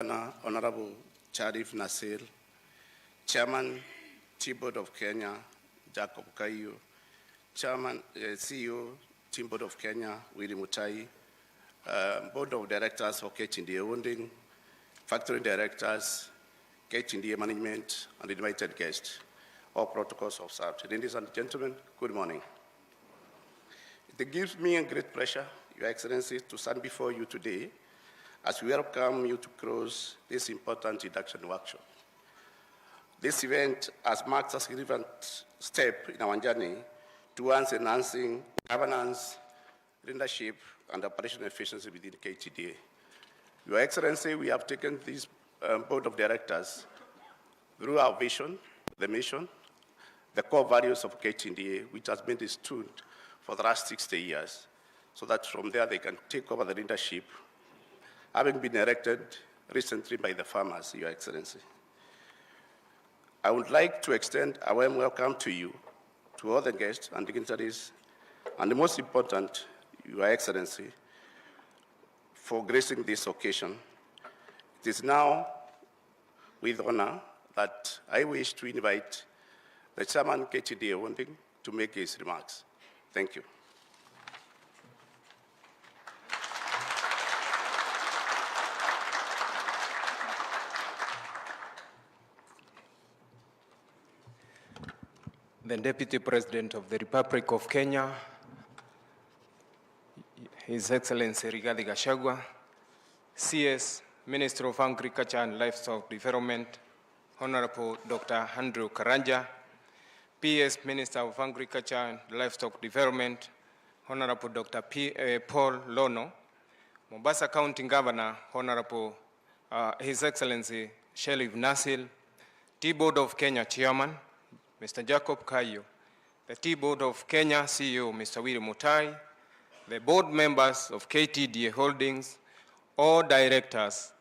Honorable Charif Nasir, Chairman, Tea Board of Kenya, Jacob Kayo, Chairman, CEO, Tea Board of Kenya, Willie Mutai, Board of Directors for KTDA Wounding, Factory Directors, KTDA Management, and invited guests. All protocols observed. Ladies and gentlemen, good morning. It gives me a great pleasure, Your Excellency, to stand before you today as we welcome you to close this important induction workshop. This event has marked a significant step in our journey towards enhancing governance, leadership, and operational efficiency within KTDA. Your Excellency, we have taken this board of directors through our vision, the mission, the core values of KTDA, which has been stood for the last 60 years, so that from there they can take over the leadership, having been elected recently by the farmers, Your Excellency. I would like to extend a warm welcome to you, to all the guests and dignitaries, and the most important, Your Excellency, for gracing this occasion. It is now with honor that I wish to invite the Chairman KTDA Wounding to make his remarks. Thank you. The Deputy President of the Republic of Kenya, His Excellency Rigathi Gachagua, CS, Minister of Agriculture and Livestock Development, Honorable Dr. Andrew Karanja, PS, Minister of Agriculture and Livestock Development, Honorable Dr. Paul Lono, Mombasa County Governor, Honorable His Excellency Charif Nasir, Tea Board of Kenya Chairman, Mr. Jacob Kayo, the Tea Board of Kenya CEO, Mr. Willie Mutai, the board members of KTDA Holdings, all directors,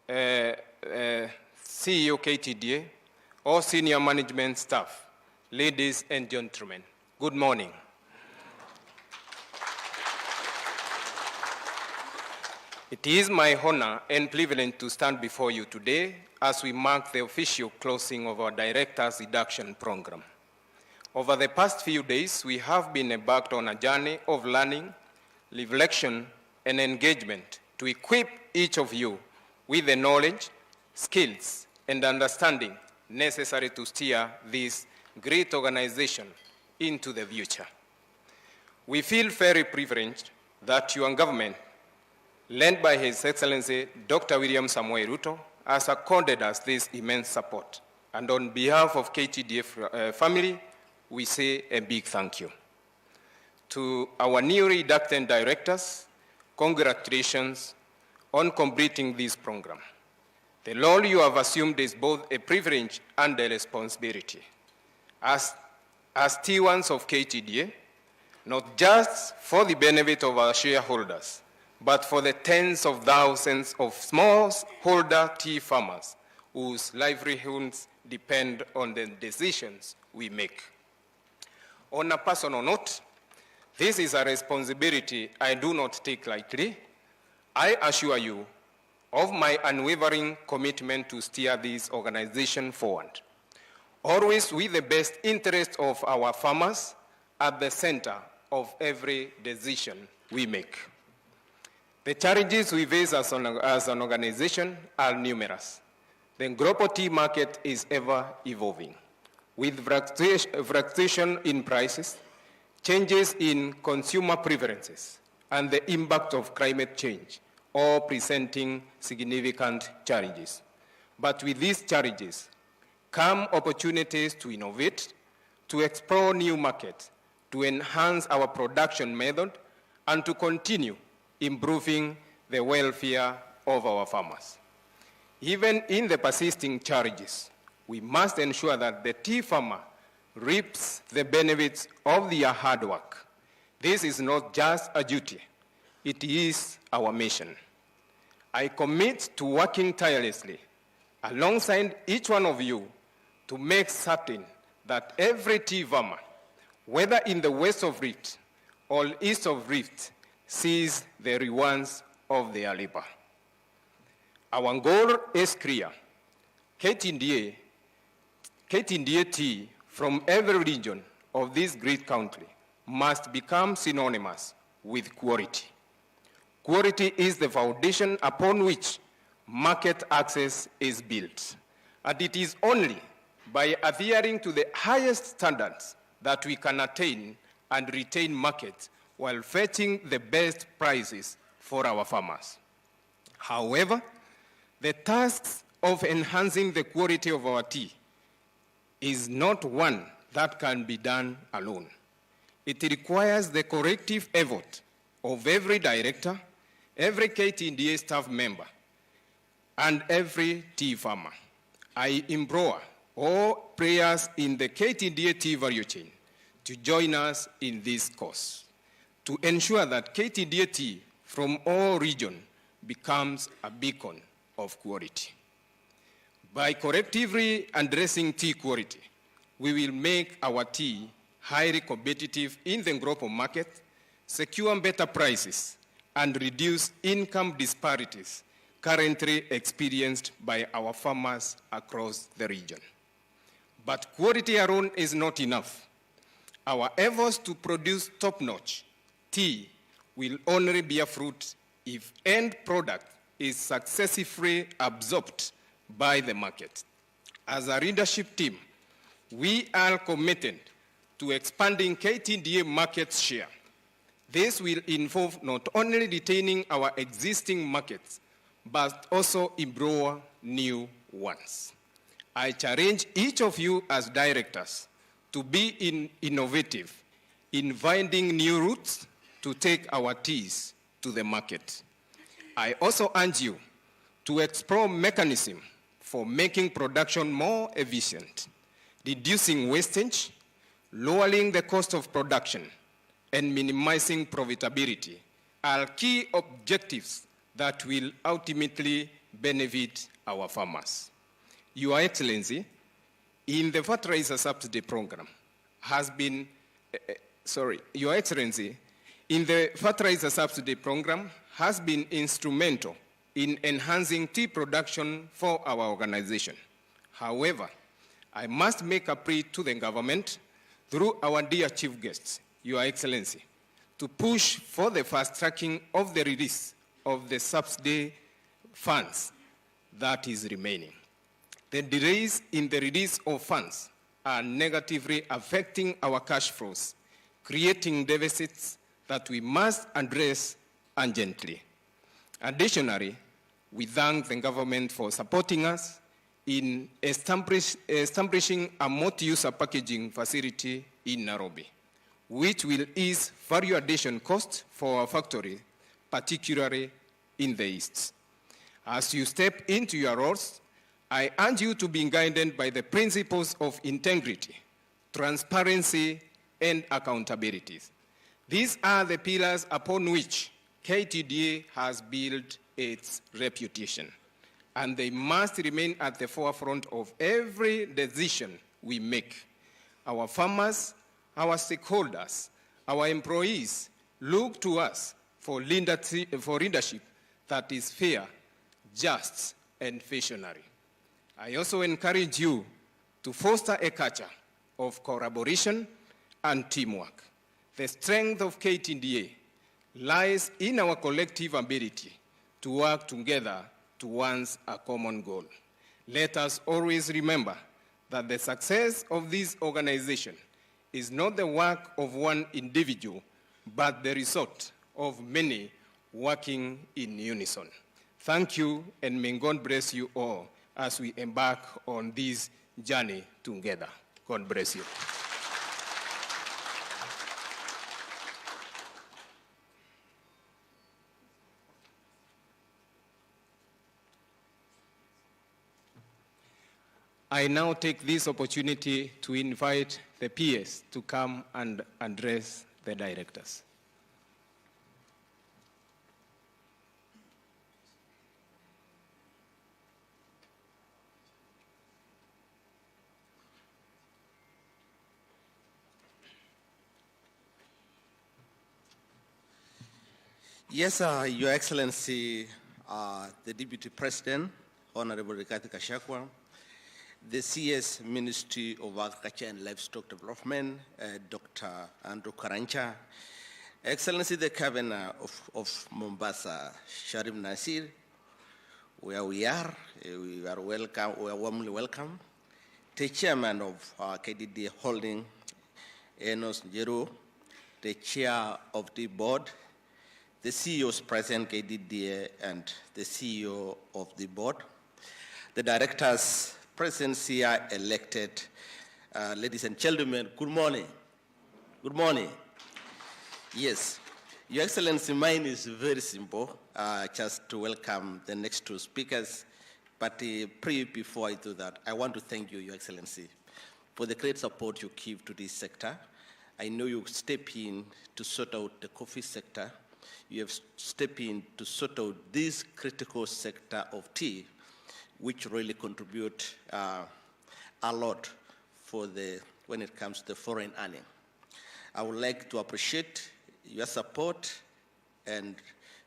CEO KTDA, all senior management staff, ladies and gentlemen, good morning. It is my honor and privilege to stand before you today as we mark the official closing of our Directors Induction Program. Over the past few days, we have been embarked on a journey of learning, reflection, and engagement to equip each of you with the knowledge, skills, and understanding necessary to steer this great organization into the future. We feel very privileged that your government, led by His Excellency Dr. William Samoei Ruto, has accorded us this immense support. And on behalf of KTDA family, we say a big thank you. To our newly inducted directors, congratulations on completing this program. The role you have assumed is both a privilege and a responsibility. As stewards of KTDA, not just for the benefit of our shareholders, but for the tens of thousands of smallholder tea farmers whose livelihoods depend on the decisions we make. On a personal note, this is a responsibility I do not take lightly. I assure you of my unwavering commitment to steer this organization forward, always with the best interest of our farmers at the center of every decision we make. The challenges we face as an organization are numerous. The global tea market is ever evolving, with fluctuation in prices, changes in consumer preferences, and the impact of climate change, all presenting significant challenges. But with these challenges come opportunities to innovate, to explore new markets, to enhance our production method, and to continue improving the welfare of our farmers. Even in the persisting challenges, we must ensure that the tea farmer reaps the benefits of their hard work. This is not just a duty, it is our mission. I commit to working tirelessly alongside each one of you to make certain that every tea farmer, whether in the west of Rift or east of Rift, sees the rewards of their labor. Our goal is clear. KTDA tea from every region of this great country must become synonymous with quality. Quality is the foundation upon which market access is built. And it is only by adhering to the highest standards that we can attain and retain markets while fetching the best prices for our farmers. However, the task of enhancing the quality of our tea is not one that can be done alone. It requires the collective effort of every director, every KTDA staff member, and every tea farmer. I implore all players in the KTDA tea value chain to join us in this cause, to ensure that KTDA tea from all regions becomes a beacon of quality. By collectively addressing tea quality, we will make our tea highly competitive in the global market, secure better prices, and reduce income disparities currently experienced by our farmers across the region. But quality alone is not enough. Our efforts to produce top-notch tea will only bear fruit if end product is successfully absorbed by the market. As a leadership team, we are committed to expanding KTDA market share. This will involve not only retaining our existing markets, but also empower new ones. I challenge each of you as directors to be innovative in finding new routes to take our teas to the market. I also urge you to explore mechanisms for making production more efficient, reducing wastage, lowering the cost of production, and minimizing profitability are key objectives that will ultimately benefit our farmers. Your Excellency, in the fertilizer subsidy program Your Excellency, in the fertilizer subsidy program has been instrumental in enhancing tea production for our organization. However, I must make a plea to the government through our dear chief guests, Your Excellency, to push for the fast tracking of the release of the subsidy funds that is remaining. The delays in the release of funds are negatively affecting our cash flows, creating deficits that we must address urgently. Additionally, we thank the government for supporting us in establishing a multi-user packaging facility in Nairobi, which will ease value addition costs for our factory, particularly in the East. As you step into your roles, I urge you to be guided by the principles of integrity, transparency, and accountability. These are the pillars upon which KTDA has built its reputation, and they must remain at the forefront of every decision we make. Our farmers, our stakeholders, our employees look to us for leadership that is fair, just, and visionary. I also encourage you to foster a culture of collaboration and teamwork. The strength of KTDA lies in our collective ability to work together towards a common goal. Let us always remember that the success of this organization is not the work of one individual, but the result of many working in unison. Thank you, and may God bless you all as we embark on this journey together. God bless you. I now take this opportunity to invite the PS to come and address the directors. Yes, Your Excellency, the Deputy President, Honorable Rigathi Gachagua, the CS Ministry of Agriculture and Livestock Development, Dr. Andrew Karancha, Excellency the Governor of Mombasa, Sharif Nasir, where we are welcome, we are warmly welcome. The Chairman of KTDA Holding, Enos Njero, the Chair of the Board, the CEOs present KTDA and the CEO of the Board, the Directors present here elected, ladies and gentlemen, good morning. Good morning. Yes, Your Excellency, mine is very simple, just to welcome the next two speakers. But before I do that, I want to thank you, Your Excellency, for the great support you give to this sector. I know you step in to sort out the coffee sector. You have stepped in to sort out this critical sector of tea, which really contribute a lot for when it comes to foreign earning. I would like to appreciate your support and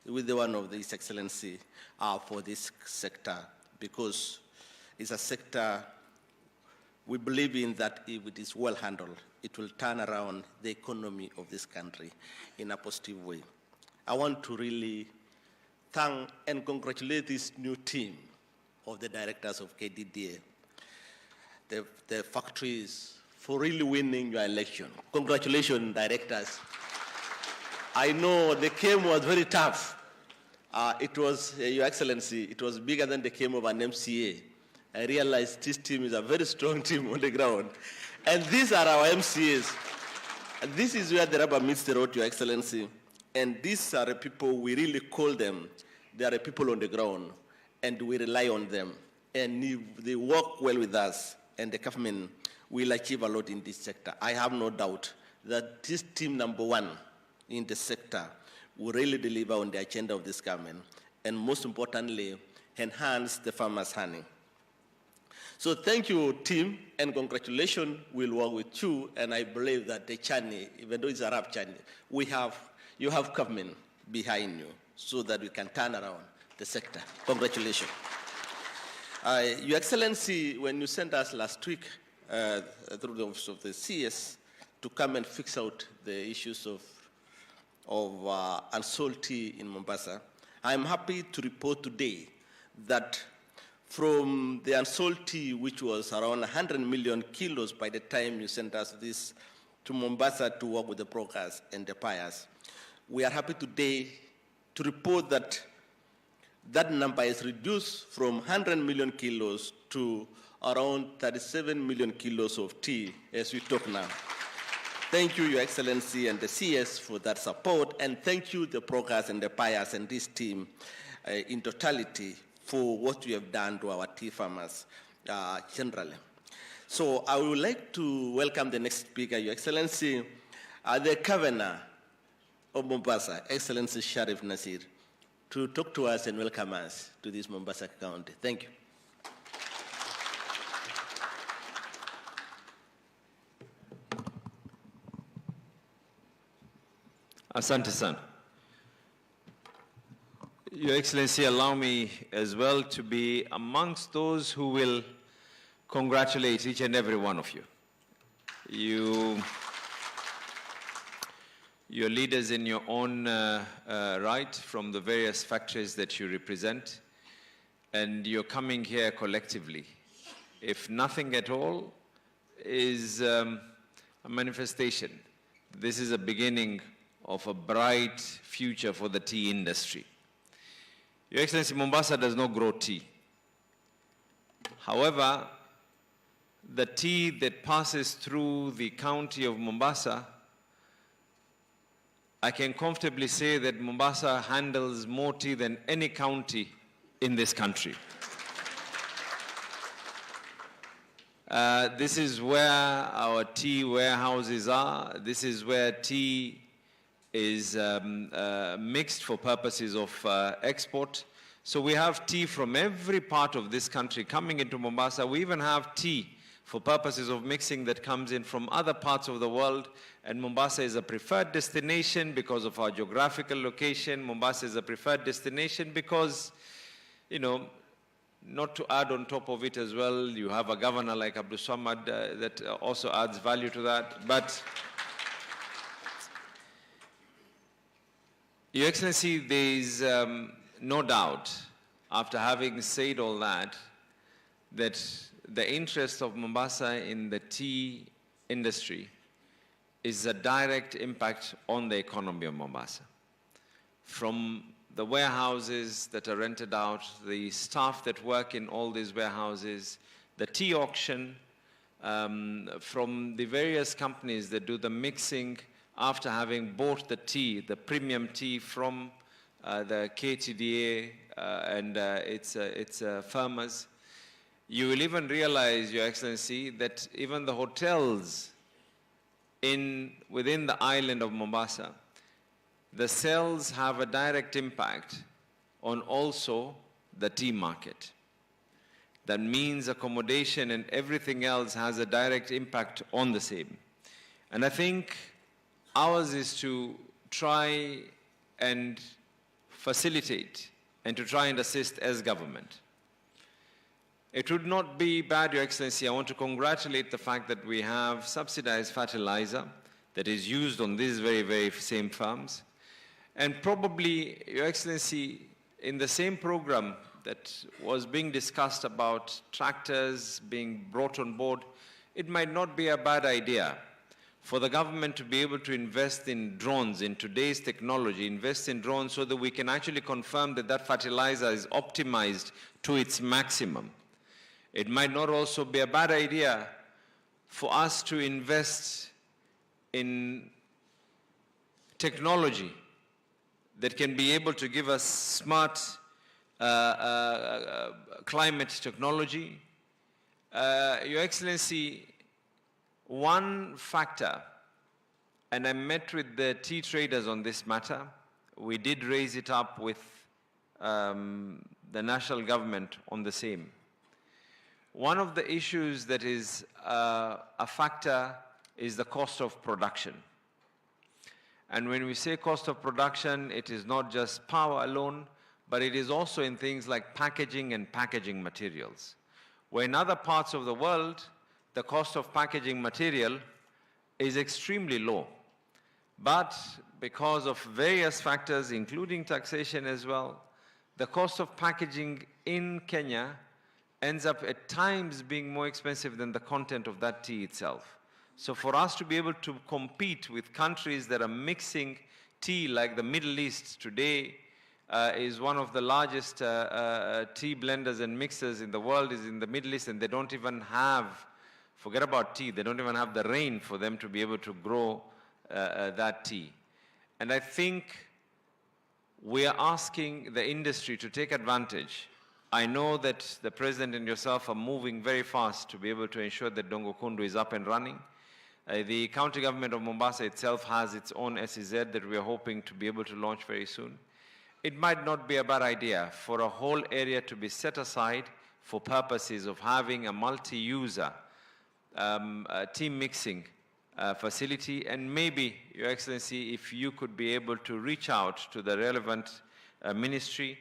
with the one of His Excellency for this sector, because it's a sector we believe in that if it is well handled, it will turn around the economy of this country in a positive way. I want to really thank and congratulate this new team of the directors of KTDA, the factories, for really winning your election. Congratulations, directors. I know the game was very tough. It was, Your Excellency, it was bigger than the game of an MCA. I realized this team is a very strong team on the ground. And these are our MCAs. And this is where the rubber meets the road, Your Excellency. And these are the people, we really call them, they are the people on the ground, and we rely on them. And if they work well with us, and the government will achieve a lot in this sector. I have no doubt that this team number one in the sector will really deliver on the agenda of this government, and most importantly, enhance the farmers' earning. So thank you, team, and congratulations. We'll work with you, and I believe that the journey, even though it's a rough journey, you have government behind you so that we can turn around the sector. Congratulations. Your Excellency, when you sent us last week through the Office of the CS to come and fix out the issues of unsold tea in Mombasa, I'm happy to report today that from the unsold tea, which was around 100 million kilos by the time you sent us this to Mombasa to work with the brokers and the buyers, we are happy today to report that that number is reduced from 100 million kilos to around 37 million kilos of tea as we talk now. Thank you, Your Excellency, and the CS for that support, and thank you, the brokers and the buyers and this team in totality for what you have done to our tea farmers generally. So I would like to welcome the next speaker, Your Excellency, the Governor of Mombasa, Excellency Sharif Nasir, to talk to us and welcome us to this Mombasa County. Thank you. Asante sana. Your Excellency, allow me as well to be amongst those who will congratulate each and every one of you. You're leaders in your own right from the various factories that you represent, and you're coming here collectively. If nothing at all is a manifestation, this is a beginning of a bright future for the tea industry. Your Excellency, Mombasa does not grow tea. However, the tea that passes through the county of Mombasa, I can comfortably say that Mombasa handles more tea than any county in this country. This is where our tea warehouses are. This is where tea is mixed for purposes of export. So we have tea from every part of this country coming into Mombasa. We even have tea for purposes of mixing that comes in from other parts of the world. And Mombasa is a preferred destination because of our geographical location. Mombasa is a preferred destination because, you know, not to add on top of it as well, you have a governor like Abdul Samad that also adds value to that. But, Your Excellency, there is no doubt, after having said all that, that the interest of Mombasa in the tea industry is a direct impact on the economy of Mombasa. From the warehouses that are rented out, the staff that work in all these warehouses, the tea auction, from the various companies that do the mixing after having bought the tea, the premium tea from the KTDA and its farmers. You will even realize, Your Excellency, that even the hotels within the island of Mombasa, the sales have a direct impact on also the tea market. That means accommodation and everything else has a direct impact on the same. And I think ours is to try and facilitate and to try and assist as government. It would not be bad, Your Excellency. I want to congratulate the fact that we have subsidized fertilizer that is used on these very, very same farms. And probably, Your Excellency, in the same program that was being discussed about tractors being brought on board, it might not be a bad idea for the government to be able to invest in drones, in today's technology, invest in drones so that we can actually confirm that that fertilizer is optimized to its maximum. It might not also be a bad idea for us to invest in technology that can be able to give us smart climate technology. Your Excellency, one factor, and I met with the tea traders on this matter, we did raise it up with the national government on the same. One of the issues that is a factor is the cost of production. And when we say cost of production, it is not just power alone, but it is also in things like packaging and packaging materials. Where in other parts of the world, the cost of packaging material is extremely low. But because of various factors, including taxation as well, the cost of packaging in Kenya ends up at times being more expensive than the content of that tea itself. So for us to be able to compete with countries that are mixing tea, like the Middle East today, is one of the largest tea blenders and mixers in the world, is in the Middle East, and they don't even have, forget about tea, they don't even have the rain for them to be able to grow that tea. And I think we are asking the industry to take advantage. I know that the President and yourself are moving very fast to be able to ensure that Dongo Kundu is up and running. The county government of Mombasa itself has its own SEZ that we are hoping to be able to launch very soon. It might not be a bad idea for a whole area to be set aside for purposes of having a multi-user tea mixing facility. And maybe, Your Excellency, if you could be able to reach out to the relevant ministry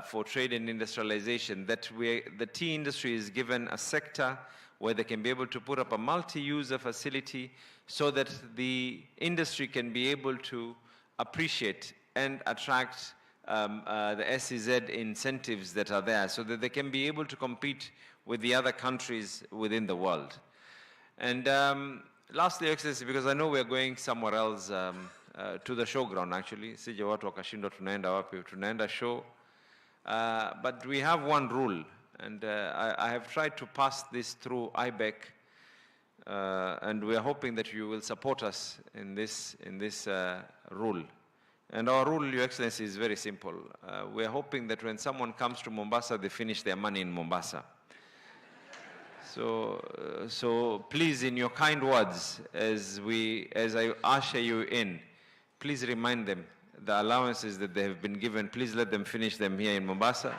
for trade and industrialization, that the tea industry is given a sector where they can be able to put up a multi-user facility so that the industry can be able to appreciate and attract the SEZ incentives that are there so that they can be able to compete with the other countries within the world. And lastly, Your Excellency, because I know we are going somewhere else to the showground actually, sije watu wakashindwa tunaenda wapi, tunaenda show. But we have one rule, and I have tried to pass this through IBEC, and we are hoping that you will support us in this rule. And our rule, Your Excellency, is very simple. We are hoping that when someone comes to Mombasa, they finish their money in Mombasa. So please, in your kind words, as I usher you in, please remind them the allowances that they have been given, please let them finish them here in Mombasa.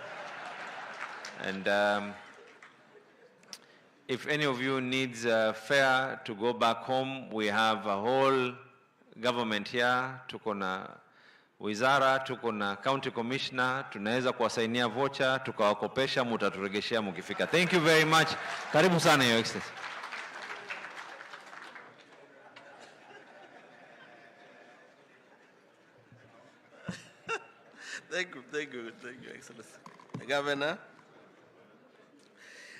If any of you needs a fare to go back home, we have a whole government here. Tuko na wizara, tuko na county commissioner, tunaweza kuwasainia voucher, tukawakopesha, mutaturegeshea mukifika. Thank you very much. Karibu sana, Your Excellency. Thank you, Excellency. Governor.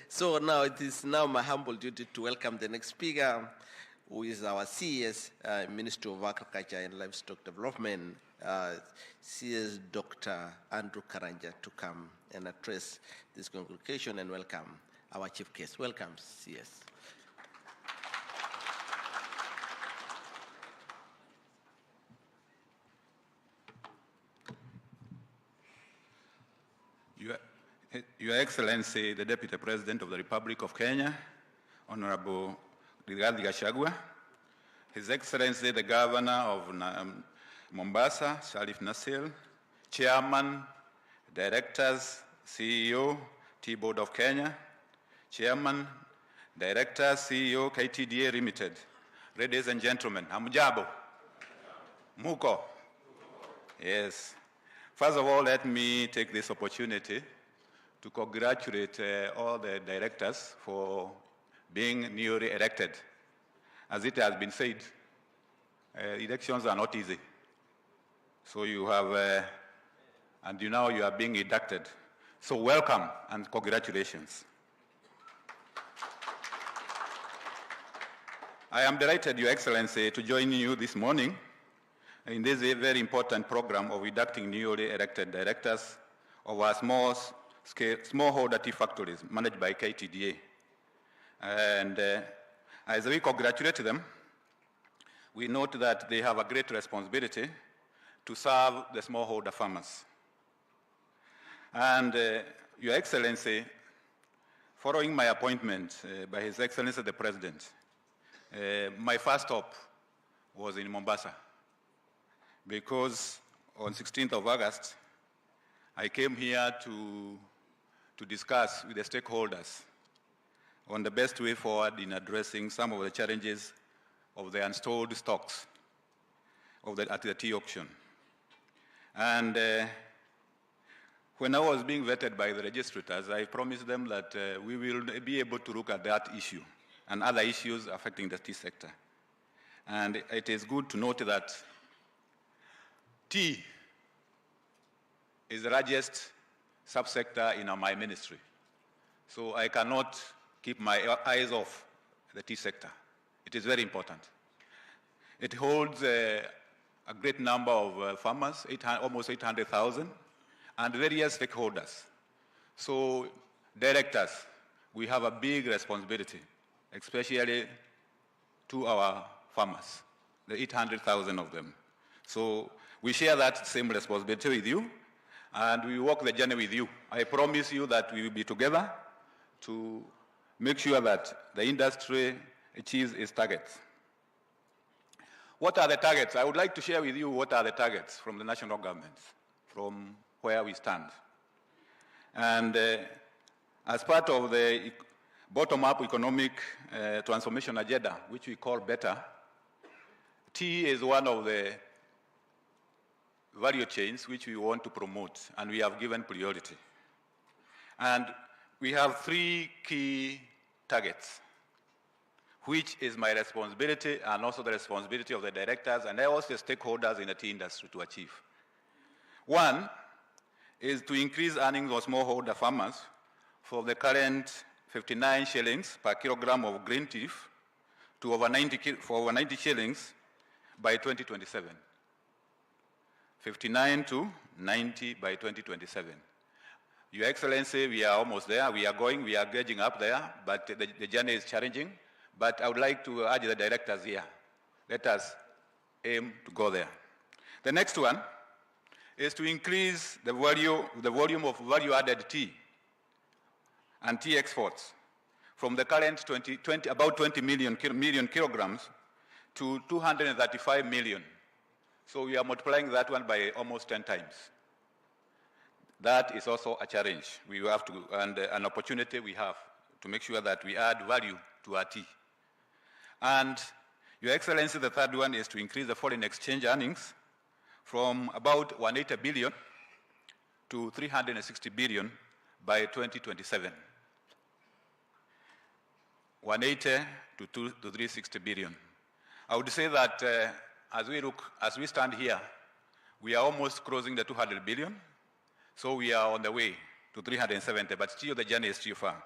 So now it is now my humble duty to welcome the next speaker, who is our CS, Minister of Agriculture and Livestock Development, CS Dr. Andrew Karanja, to come and address this congregation and welcome our chief guest. Welcome, CS. Your Excellency, the Deputy President of the Republic of Kenya, Honorable Rigathi Gachagua, His Excellency, the Governor of Mombasa, Sharif Nassir, Chairman, Directors, CEO, T-Board of Kenya, Chairman, Director, CEO, KTDA Limited. Ladies and gentlemen, hamjambo? Muko? Yes. First of all, let me take this opportunity to congratulate all the directors for being newly elected. As it has been said, elections are not easy. So you have, and now you are being inducted. So welcome and congratulations. I am delighted, Your Excellency, to join you this morning in this very important program of inducting newly elected directors of our smallholder tea factories managed by KTDA. And as we congratulate them, we note that they have a great responsibility to serve the smallholder farmers. And Your Excellency, following my appointment by His Excellency the President, my first stop was in Mombasa, because on 16th of August, I came here to discuss with the stakeholders on the best way forward in addressing some of the challenges of the unstored stocks at the tea auction. And when I was being vetted by the registrators, I promised them that we will be able to look at that issue and other issues affecting the tea sector. And it is good to note that tea is the largest subsector in my ministry. So I cannot keep my eyes off the tea sector. It is very important. It holds a great number of farmers, almost 800,000, and various stakeholders. So directors, we have a big responsibility, especially to our farmers, the 800,000 of them. So we share that same responsibility with you, and we walk the journey with you. I promise you that we will be together to make sure that the industry achieves its targets. What are the targets? I would like to share with you what are the targets from the national government, from where we stand. And as part of the bottom-up economic transformation agenda, which we call BETTER, tea is one of the value chains which we want to promote, and we have given priority. And we have 3 key targets, which is my responsibility and also the responsibility of the directors and also the stakeholders in the tea industry to achieve. One is to increase earnings of smallholder farmers from the current 59 shillings per kilogram of green tea to over 90 shillings by 2027. 59 to 90 by 2027. Your Excellency, we are almost there. We are gauging up there, but the journey is challenging. But I would like to urge the directors here, let us aim to go there. The next one is to increase the volume of value-added tea and tea exports from the current about 20 million kilograms to 235 million. So we are multiplying that one by almost 10 times. That is also a challenge we have to, and an opportunity we have to make sure that we add value to our tea. And, Your Excellency, the third one is to increase the foreign exchange earnings from about 180 billion to 360 billion by 2027. 180 to 360 billion. I would say that as we stand here, we are almost crossing the 200 billion. So we are on the way to 370, but still the journey is still far.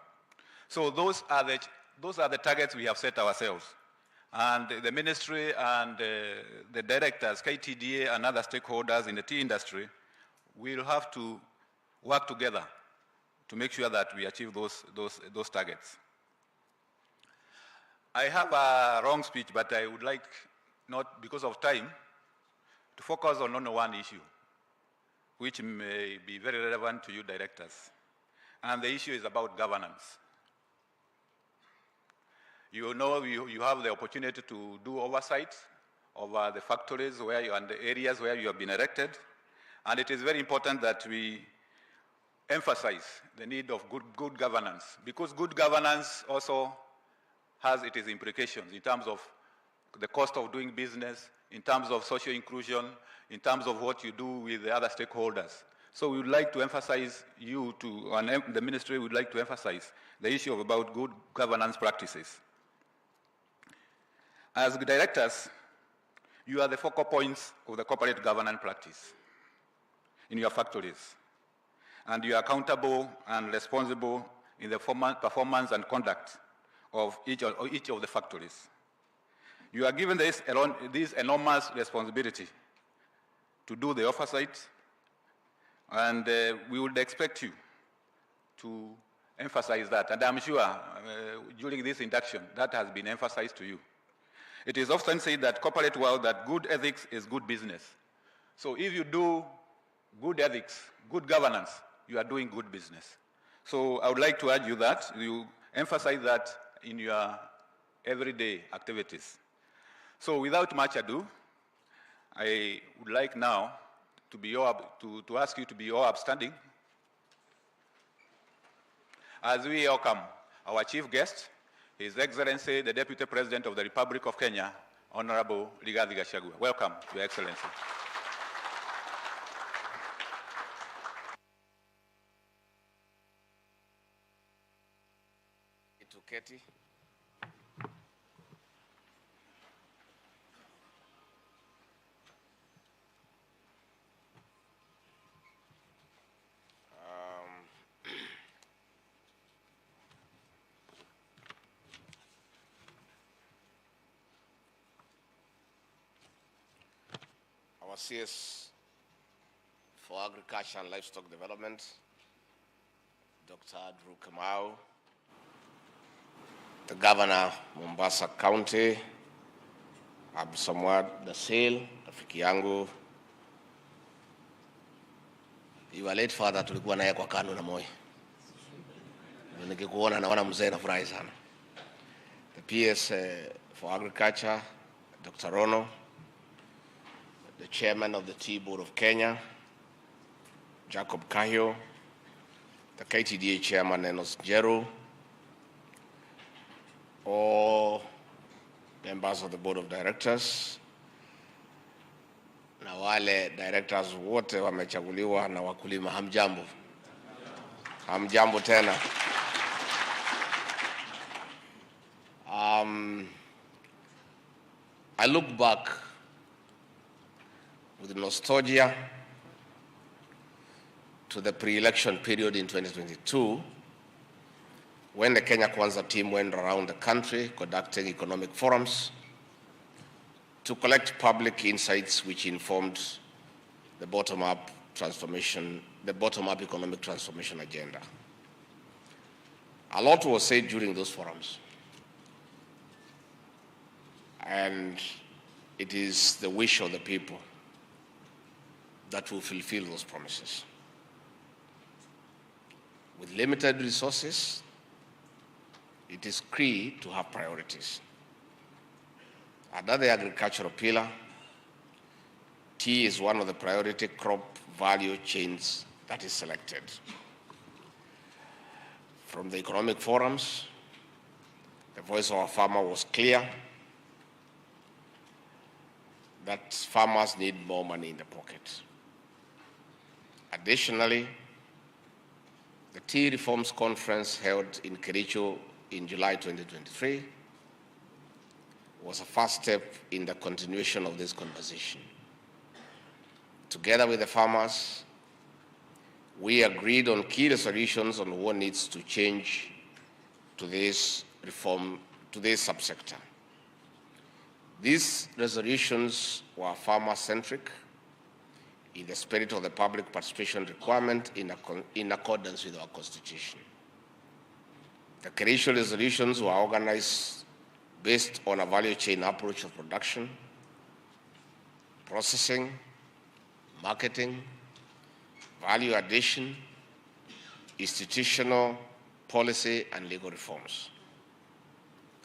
So those are the targets we have set ourselves. And the ministry and the directors, KTDA and other stakeholders in the tea industry will have to work together to make sure that we achieve those targets. I have a long speech, but I would like, not because of time, to focus on only one issue, which may be very relevant to you directors. And the issue is about governance. You know you have the opportunity to do oversight over the factories and the areas where you have been elected. And it is very important that we emphasize the need of good governance, because good governance also has its implications in terms of the cost of doing business, in terms of social inclusion, in terms of what you do with the other stakeholders. So we would like to emphasize and the ministry would like to emphasize the issue about good governance practices. As directors, you are the focal points of the corporate governance practice in your factories. And you are accountable and responsible in the performance and conduct of each of the factories. You are given this enormous responsibility to do the oversight, and we would expect you to emphasize that. And I'm sure during this induction, that has been emphasized to you. It is often said that corporate world that good ethics is good business. So if you do good ethics, good governance, you are doing good business. So I would like to urge you that you emphasize that in your everyday activities. So without much ado, I would like now to ask you to be all upstanding as we welcome our chief guest, His Excellency, the Deputy President of the Republic of Kenya, Honorable Rigathi Gachagua. Welcome, Your Excellency. To Katie. Our CS for Agriculture and Livestock Development, Dr. Andrew Kamau, the Governor, Mombasa County, Abdulsamad Dasil, rafiki yangu. You were late father, tulikuwa naye kwa KANU na Moi. Nikikuona naona mzee na furahi sana. The PS for Agriculture, Dr. Rono, the Chairman of the Tea Board of Kenya, Jacob Kahio, the KTDA Chairman, Enos Jeru, all members of the Board of Directors, na wale directors wote wamechaguliwa na wakulima, hamjambo. Hamjambo tena. I look back with nostalgia to the pre-election period in 2022, when the Kenya Kwanza team went around the country conducting economic forums to collect public insights which informed the bottom-up economic transformation agenda. A lot was said during those forums, and it is the wish of the people that will fulfill those promises. With limited resources, it is key to have priorities. Another agricultural pillar, tea is one of the priority crop value chains that is selected. From the economic forums, the voice of our farmer was clear that farmers need more money in the pocket. Additionally, the Tea Reforms Conference held in Kericho in July 2023 was a first step in the continuation of this conversation. Together with the farmers, we agreed on key resolutions on what needs to change to this reform, to this subsector. These resolutions were farmer-centric in the spirit of the public participation requirement in accordance with our Constitution. The Kericho resolutions were organized based on a value chain approach of production, processing, marketing, value addition, institutional, policy, and legal reforms.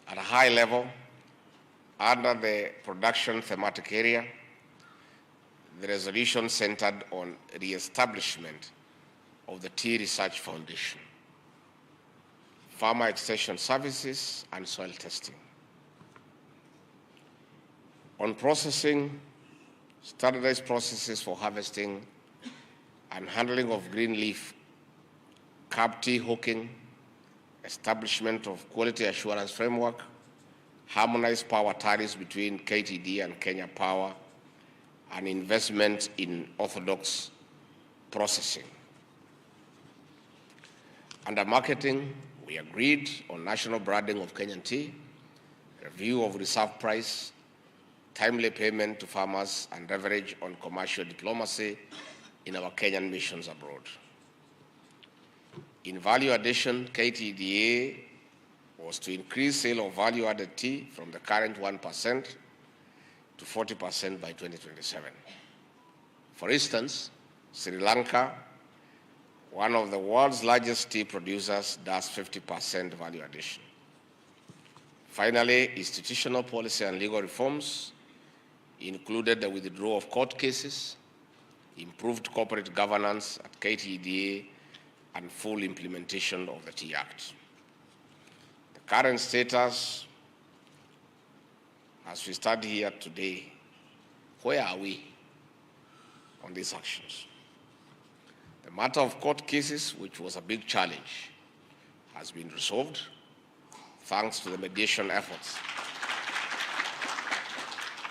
At a high level, under the production thematic area, the resolution centered on re-establishment of the Tea Research Foundation, farmer extension services, and soil testing. On processing, standardized processes for harvesting and handling of green leaf, carb tea hooking, establishment of quality assurance framework, harmonized power tariffs between KTDA and Kenya Power, and investment in orthodox processing. Under marketing, we agreed on national branding of Kenyan tea, review of reserve price, timely payment to farmers, and leverage on commercial diplomacy in our Kenyan missions abroad. In value addition, KTDA was to increase sale of value-added tea from the current 1% to 40% by 2027. For instance, Sri Lanka, one of the world's largest tea producers, does 50% value addition. Finally, institutional policy and legal reforms included the withdrawal of court cases, improved corporate governance at KTDA, and full implementation of the Tea Act. The current status, as we stand here today, where are we on these actions? The matter of court cases, which was a big challenge, has been resolved thanks to the mediation efforts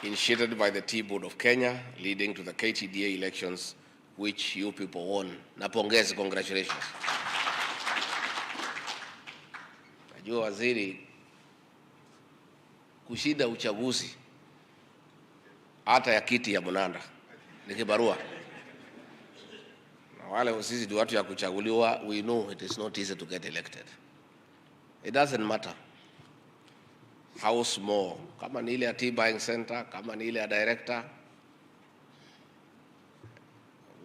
initiated by the Tea Board of Kenya, leading to the KTDA elections, which you people won. Napongezi, congratulations. Najua waziri, kushinda uchaguzi hata ya kiti ya Munanda ni kibarua. Na wale sisi ndio watu ya kuchaguliwa, we know it is not easy to get elected. It doesn't matter how small, kama ni ile ya tea buying center, kama ni ile ya director.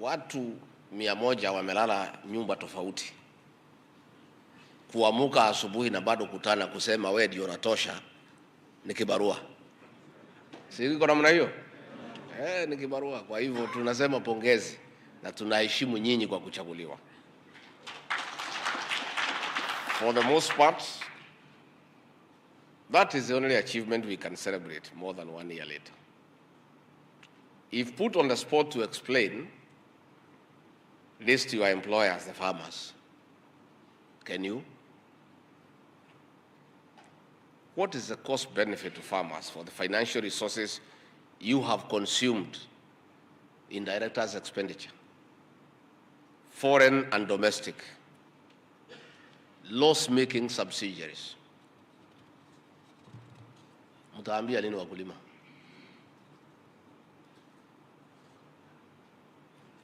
Watu 100 wamelala nyumba tofauti. Kuamuka asubuhi na bado kutana kusema wewe ndio unatosha ni kibarua. Si iko namna hiyo? Ni kibarua. Kwa hivyo tunasema pongezi na tunaheshimu nyinyi kwa kuchaguliwa. For the most part, that is the only achievement we can celebrate more than 1 year later. If put on the spot to explain this to your employers, the farmers, can you? What is the cost benefit to farmers for the financial resources you have consumed in directors' expenditure, foreign and domestic, loss-making subsidiaries? Mtaambia nini wakulima?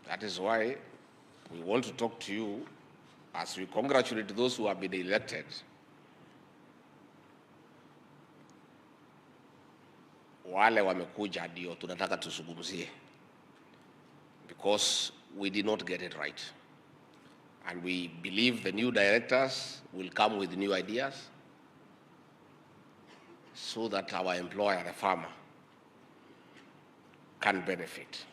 That is why we want to talk to you as we congratulate those who have been elected. Wale wamekuja ndio tunataka tusungumzie, because we did not get it right. And we believe the new directors will come with new ideas so that our employer, the farmer, can benefit.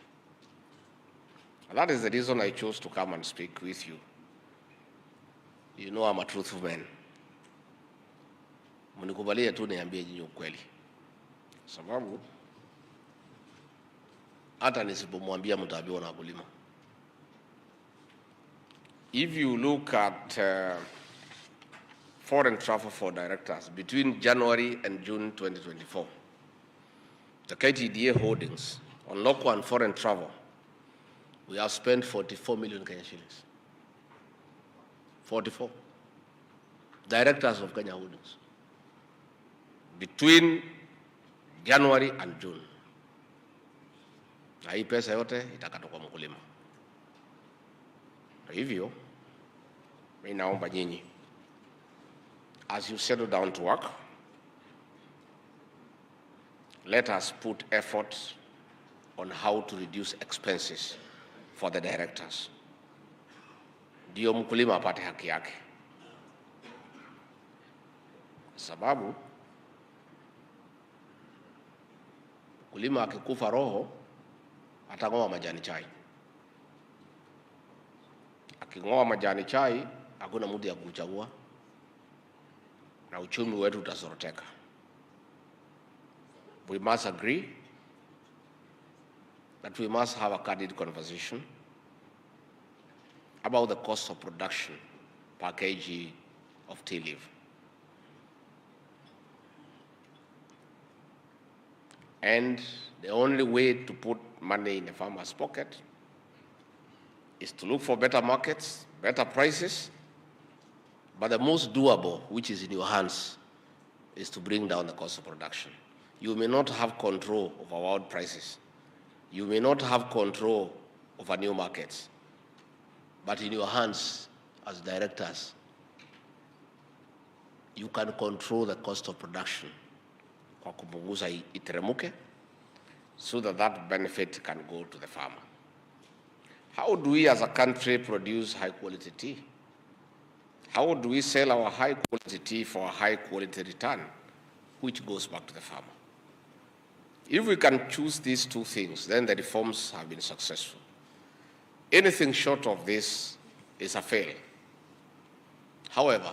And that is the reason I chose to come and speak with you You know I'm a truthful man. Mnikubalie tu niambie nyinyi ukweli. Sababu hata nisipomwambia mtaambiwa na wakulima. If you look at foreign travel for directors between January and June 2024, the KTDA holdings on local and foreign travel, we have spent 44 million Kenya shillings. 44. Directors of Kenya holdings. Between January and June. Na hii pesa yote itakatwa kwa mkulima. Kwa hivyo, mimi naomba nyinyi, as you settle down to work, let us put effort on how to reduce expenses for the directors. Ndio mkulima apate haki yake. Sababu mkulima akikufa roho atang'oa majani chai. Aking'oa majani chai hakuna mtu ya kuchagua na uchumi wetu utazoroteka. We must agree that we must have a candid conversation about the cost of production per kg of tea leaf. And the only way to put money in the farmer's pocket is to look for better markets, better prices, but the most doable, which is in your hands, is to bring down the cost of production. You may not have control of our world prices. You may not have control over new markets, but in your hands as directors, you can control the cost of production kwa kupunguza iteremuke, so that that benefit can go to the farmer. How do we as a country produce high quality tea? How do we sell our high quality tea for a high quality return, which goes back to the farmer? If we can choose these two things, then the reforms have been successful. Anything short of this is a fail. However,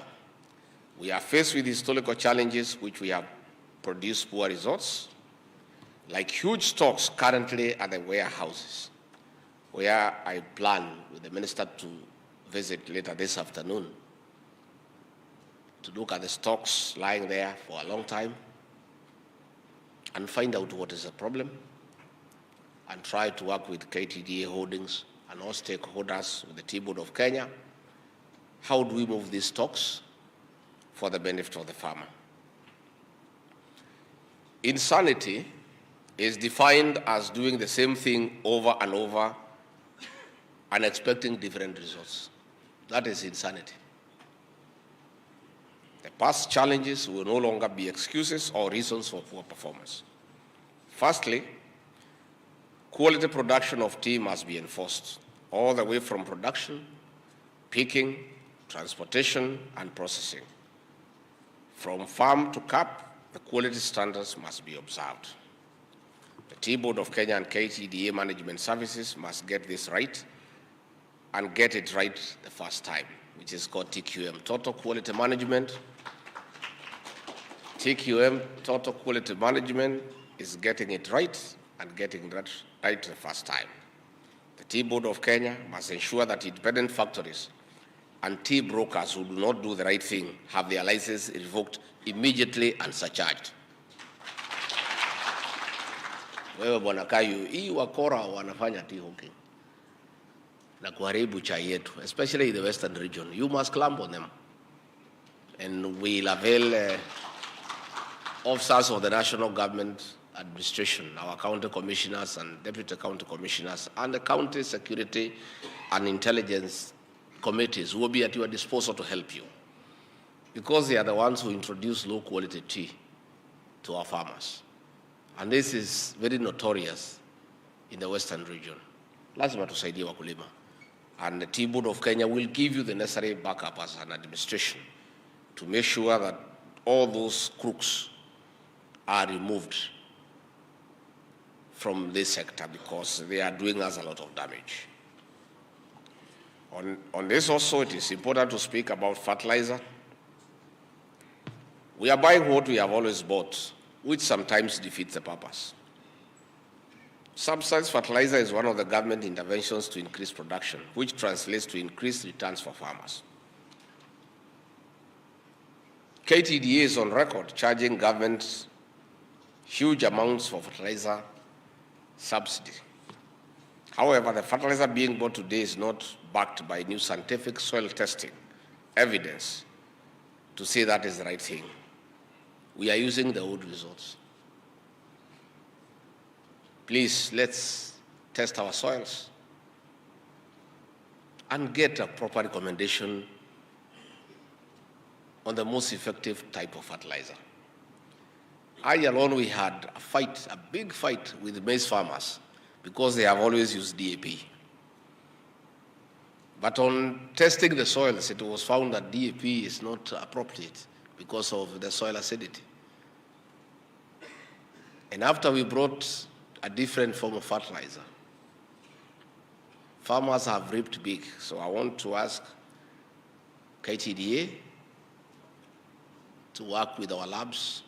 we are faced with historical challenges which we have produced poor results, like huge stocks currently at the warehouses, where I plan with the minister to visit later this afternoon to look at the stocks lying there for a long time and find out what is the problem and try to work with KTDA Holdings and all stakeholders with the Tea Board of Kenya. How do we move these stocks for the benefit of the farmer? Insanity is defined as doing the same thing over and over and expecting different results. That is insanity. The past challenges will no longer be excuses or reasons for poor performance. Firstly, quality production of tea must be enforced all the way from production, picking, transportation, and processing. From farm to cup, the quality standards must be observed. The Tea Board of Kenya and KTDA Management Services must get this right and get it right the first time, which is called TQM, Total Quality Management. TQM, Total Quality Management, is getting it right and getting that right the first time. The Tea Board of Kenya must ensure that independent factories and tea brokers who do not do the right thing have their license revoked immediately and surcharged. Wewe bwana Kayu, hii wakora wanafanya tea hawking na kuharibu chai yetu, especially in the western region. You must clamp on them. And we'll avail officers of the national government administration, our county commissioners and deputy county commissioners, and the county security and intelligence committees will be at your disposal to help you, because they are the ones who introduce low quality tea to our farmers. And this is very notorious in the western region. Lazima tusaidie wakulima. And the Tea Board of Kenya will give you the necessary backup as an administration to make sure that all those crooks are removed from this sector, because they are doing us a lot of damage. On this also, it is important to speak about fertilizer. We are buying what we have always bought, which sometimes defeats the purpose. Subsidized fertilizer is one of the government interventions to increase production, which translates to increased returns for farmers. KTDA is on record charging government huge amounts for fertilizer subsidy. However, the fertilizer being bought today is not backed by new scientific soil testing evidence to say that is the right thing. We are using the old results. Please, let's test our soils and get a proper recommendation on the most effective type of fertilizer. I alone, we had a fight, a big fight with maize farmers because they have always used DAP. But on testing the soils, it was found that DAP is not appropriate because of the soil acidity. And after we brought a different form of fertilizer, farmers have reaped big. So I want to ask KTDA to work with our labs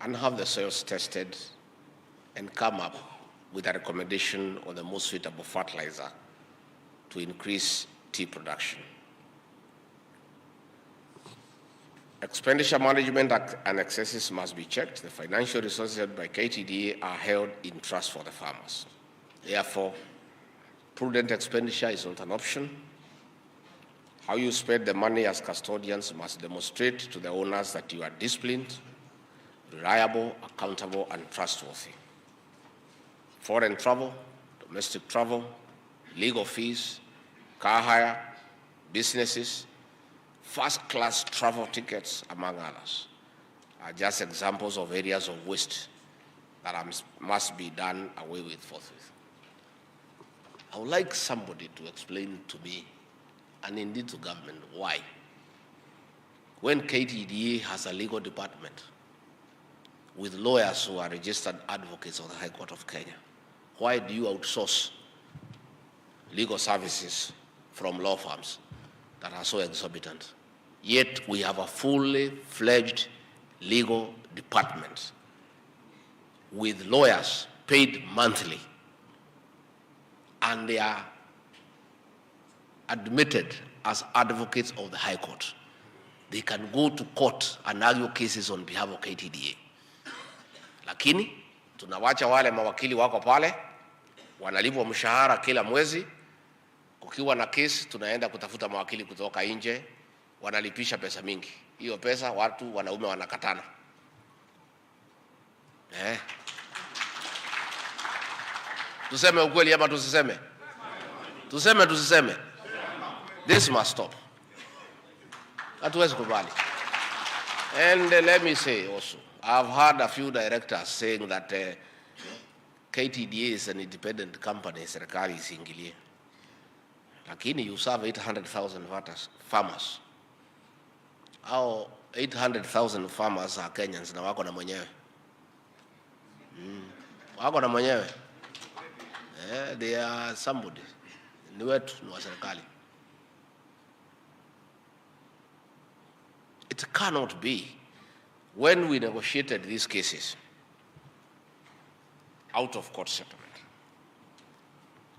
and have the soils tested and come up with a recommendation on the most suitable fertilizer to increase tea production. Expenditure management and excesses must be checked. The financial resources held by KTDA are held in trust for the farmers. Therefore, prudent expenditure is not an option. How you spend the money as custodians must demonstrate to the owners that you are disciplined, reliable, accountable, and trustworthy. Foreign travel, domestic travel, legal fees, car hire, businesses, first-class travel tickets, among others, are just examples of areas of waste that must be done away with forthwith. I would like somebody to explain to me, and indeed to government, why, when KTDA has a legal department with lawyers who are registered advocates of the High Court of Kenya, why do you outsource legal services from law firms that are so exorbitant? Yet we have a fully fledged legal department with lawyers paid monthly, and they are admitted as advocates of the High Court. They can go to court and argue cases on behalf of KTDA. Lakini tunawacha wale mawakili wako pale, wanalipwa mshahara kila mwezi. Kukiwa na kesi, tunaenda kutafuta mawakili kutoka nje, wanalipisha pesa mingi. Hiyo pesa watu wanaume wanakatana. Tuseme ukweli ama tusiseme? Tuseme tusiseme? This must stop. Hatuwezi kubali. And let me say also, I've heard a few directors saying that KTDA is an independent company, serikali isiingilie. Lakini you serve 800,000 farmers. How 800,000 farmers are Kenyans na wako na mwenyewe. Wako na mwenyewe. They are somebody. Ni wetu, ni wa serikali. It cannot be. When we negotiated these cases, out of court settlement,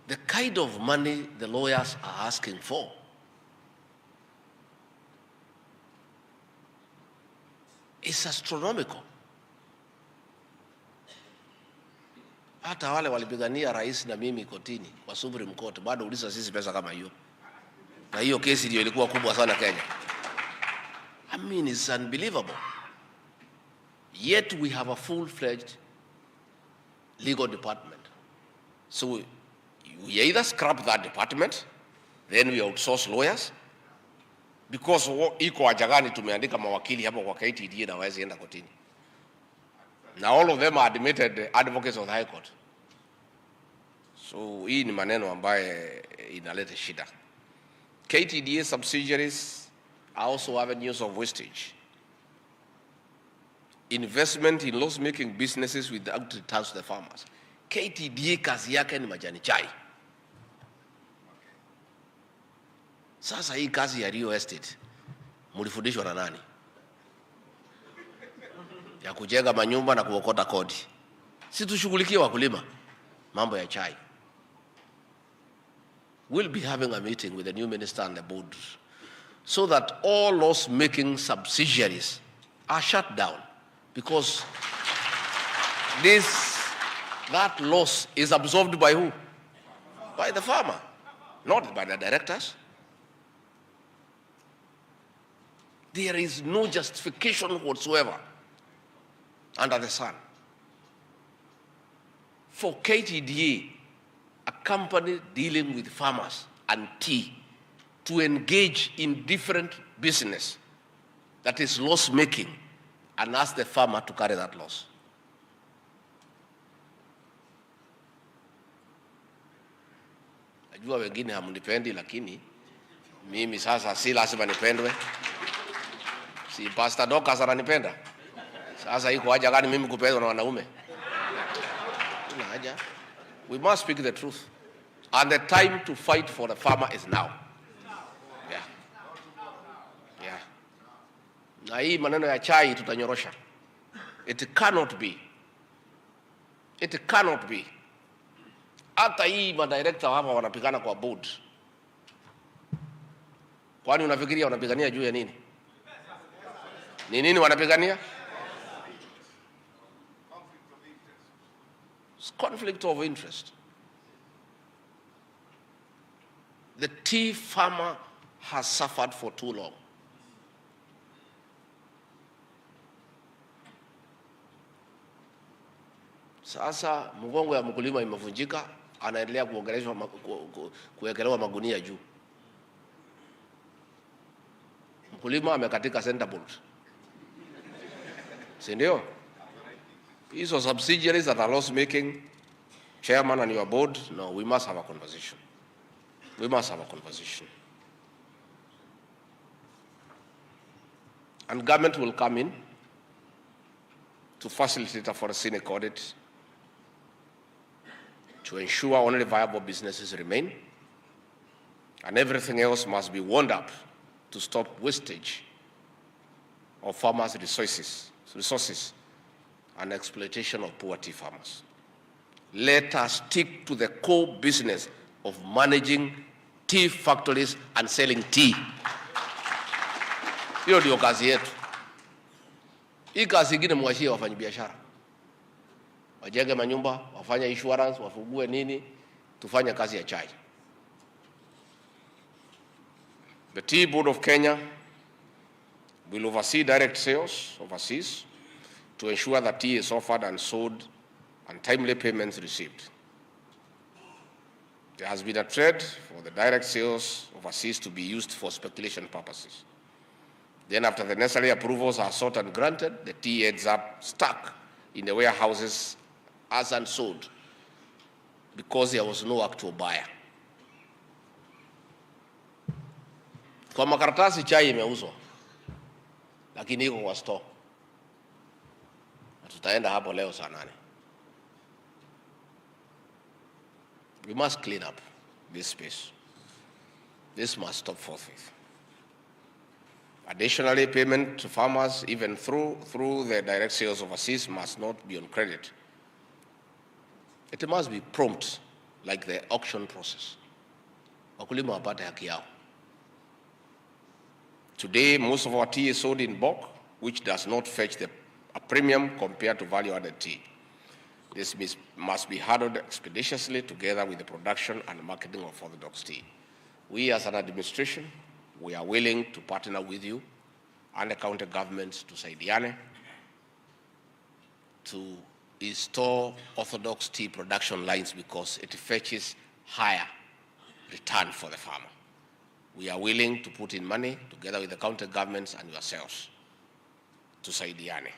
the kind of money the lawyers are asking for is astronomical. Hata wale walipigania rais na mimi kotini kwa Supreme Court bado uliza sisi pesa kama hiyo. Na hiyo kesi ndio ilikuwa kubwa sana Kenya. I mean, it's unbelievable. Yet we have a full-fledged legal department. So we either scrap that department, then we outsource lawyers, because iko ajagani tumeandika mawakili hapo kwa KTDA na waezi enda kotini. Now all of them are admitted advocates of the High Court. So hii ni maneno ambaye inaleta shida. KTDA subsidiaries are also avenues of wastage. Investment in loss-making businesses without returns to the farmers. KTDA kazi yake ni majani chai. Sasa hii kazi ya real estate mulifundishwa na nani? Ya kujenga manyumba na kuokota kodi. Si tushughulikie wakulima, mambo ya chai. We'll be having a meeting with the new minister and the board so that all loss-making subsidiaries are shut down, because that loss is absorbed by who? By the farmer, not by the directors. There is no justification whatsoever under the sun for KTDA, a company dealing with farmers and tea, to engage in different business that is loss-making and ask the farmer to carry that loss. Najua wengine hamunipendi, lakini mimi sasa si lazima nipendwe. Si Pastor Dokas ananipenda. Sasa iko haja gani mimi kupendwa na wanaume? Ina haja. We must speak the truth. And the time to fight for the farmer is now. Yeah. Yeah. Na hii maneno ya chai tutanyorosha. It cannot be. It cannot be. Hata hii madirector hapa wanapigana kwa board. Kwani unafikiria wanapigania juu ya nini? Ni nini wanapigania? Conflict of interest. The tea farmer has suffered for too long. Sasa mgongo ya mkulima imevunjika, anaendelea kuwekelewa magunia juu. Mkulima amekatika center bolt. Si ndio? These are subsidiaries that are loss making. Chairman and your board, no, we must have a conversation. We must have a conversation. And government will come in to facilitate a forensic audit to ensure only viable businesses remain, and everything else must be wound up to stop wastage of farmers' resources and exploitation of poor tea farmers. Let us stick to the core business of managing tea factories and selling tea. Hiyo ndio kazi yetu. Hii kazi ingine mwachie wafanyabiashara. Wajenge manyumba, wafanye insurance, wafugue nini, tufanye kazi ya chai. The Tea Board of Kenya will oversee direct sales overseas to ensure that tea is offered and sold and timely payments received. There has been a trend for the direct sales overseas to be used for speculation purposes. Then after the necessary approvals are sought and granted, the tea ends up stuck in the warehouses as unsold because there was no actual buyer. Kwa makaratasi chai imeuzwa, lakini iko kwa store. Tutaenda hapo leo saa 8. We must clean up this space. This must stop forthwith. Additionally, payment to farmers, even through the direct sales overseas, must not be on credit. It must be prompt, like the auction process. Wakulima wapate haki yao. Today, most of our tea is sold in bulk, which does not fetch a premium compared to value-added tea. This must be handled expeditiously together with the production and marketing of orthodox tea. We as an administration, we are willing to partner with you and the county governments to Saidiane to install orthodox tea production lines because it fetches higher return for the farmer. We are willing to put in money together with the county governments and yourselves to Saidiane.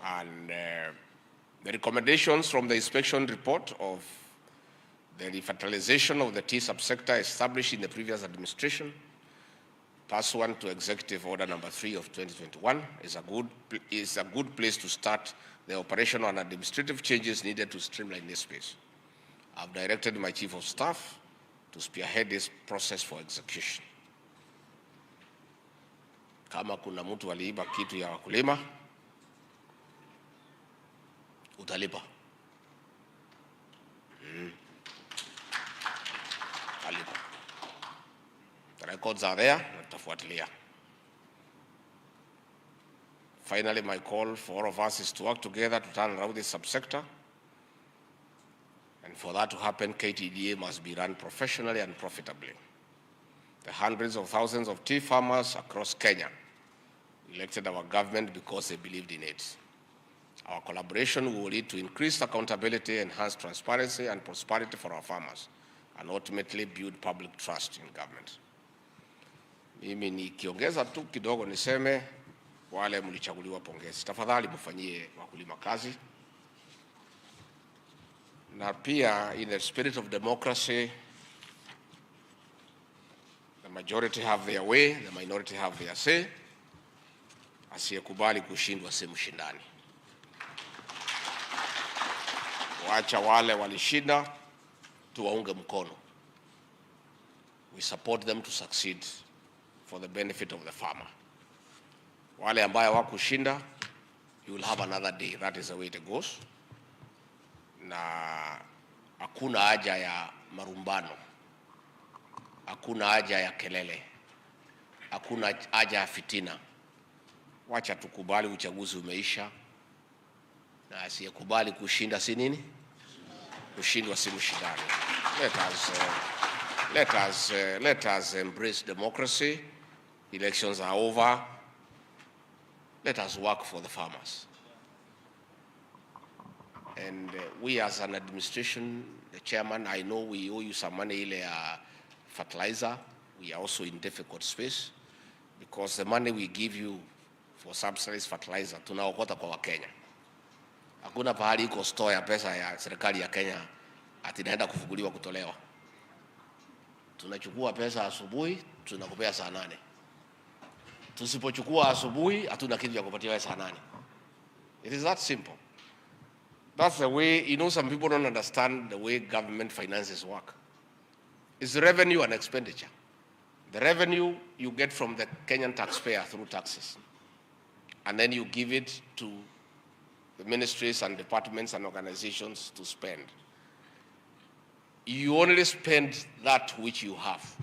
And the recommendations from the inspection report of the revitalization of the tea subsector established in the previous administration, pursuant to Executive Order Number 3 of 2021, is a good place to start the operational and administrative changes needed to streamline this space. I've directed my Chief of Staff to spearhead this process for execution. Kama kuna mtu aliiba kitu ya wakulima, utalipa. Alipa. The records are there, tutafuatilia. Finally, my call for all of us is to work together to turn around this subsector. And for that to happen, KTDA must be run professionally and profitably. The hundreds of thousands of tea farmers across Kenya elected our government because they believed in it. Our collaboration will lead to increased accountability, enhanced transparency and prosperity for our farmers, and ultimately build public trust in government. Mimi nikiongeza tu kidogo niseme wale mlichaguliwa pongezi. Tafadhali mfanyie wakulima kazi. Na pia in the spirit of democracy, the majority have their way, the minority have their say. Asiyekubali kushindwa si mshindani. Wacha wale walishinda tuwaunge mkono. We support them to succeed for the benefit of the farmer. Wale ambao hawakushinda, you will have another day. That is the way it goes. Na hakuna haja ya marumbano, hakuna haja ya kelele, hakuna haja ya fitina. Wacha tukubali uchaguzi umeisha, na asiyekubali kushinda si nini? Kushindwa si mshindani. Let us embrace democracy. Elections are over. Let us work for the farmers. And we as an administration, the chairman, I know we owe you some money ile fertilizer. We are also in difficult space because the money we give you for subsidized fertilizer tunaokota kwa Wakenya. Hakuna pahali iko store ya pesa ya serikali ya Kenya ati inaenda kufunguliwa kutolewa. Tunachukua pesa asubuhi, tunakupea saa 8. Tusipochukua asubuhi, hatuna kitu ya kupatia saa 8. It is that simple. That's the way, you know, some people don't understand the way government finances work. It's revenue and expenditure. The revenue you get from the Kenyan taxpayer through taxes. And then you give it to the ministries and departments and organizations to spend. You only spend that which you have.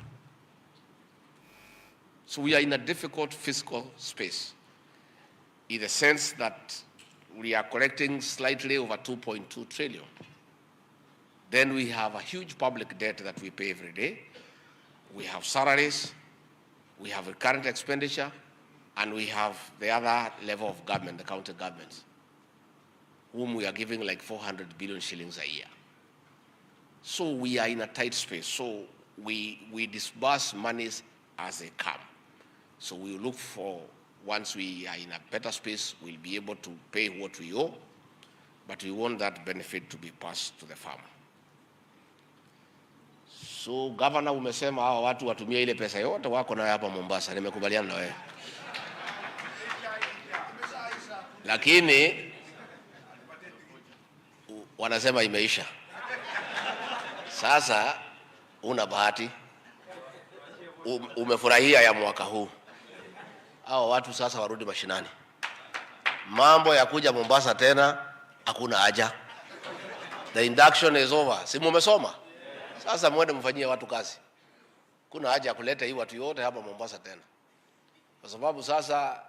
So we are in a difficult fiscal space in the sense that we are collecting slightly over 2.2 trillion. Then we have a huge public debt that we pay every day. We have salaries, we have recurrent expenditure, and we have the other level of government, the county governments, whom we are giving like 400 billion shillings a year. So we are in a tight space. So we disburse monies as they come. So we look for, once we are in a better space, we'll be able to pay what we owe, but we want that benefit to be passed to the farmer. So governor umesema hawa watu watumie ile pesa yote wako nayo hapa Mombasa, nimekubaliana na wewe. Lakini wanasema imeisha. Sasa una bahati, umefurahia ya mwaka huu. Hao watu sasa warudi mashinani. Mambo ya kuja Mombasa tena hakuna haja. The induction is over. Si mumesoma? Sasa mwende mfanyie watu kazi. Kuna haja ya kuleta hii watu yote hapa Mombasa tena. Kwa sababu sasa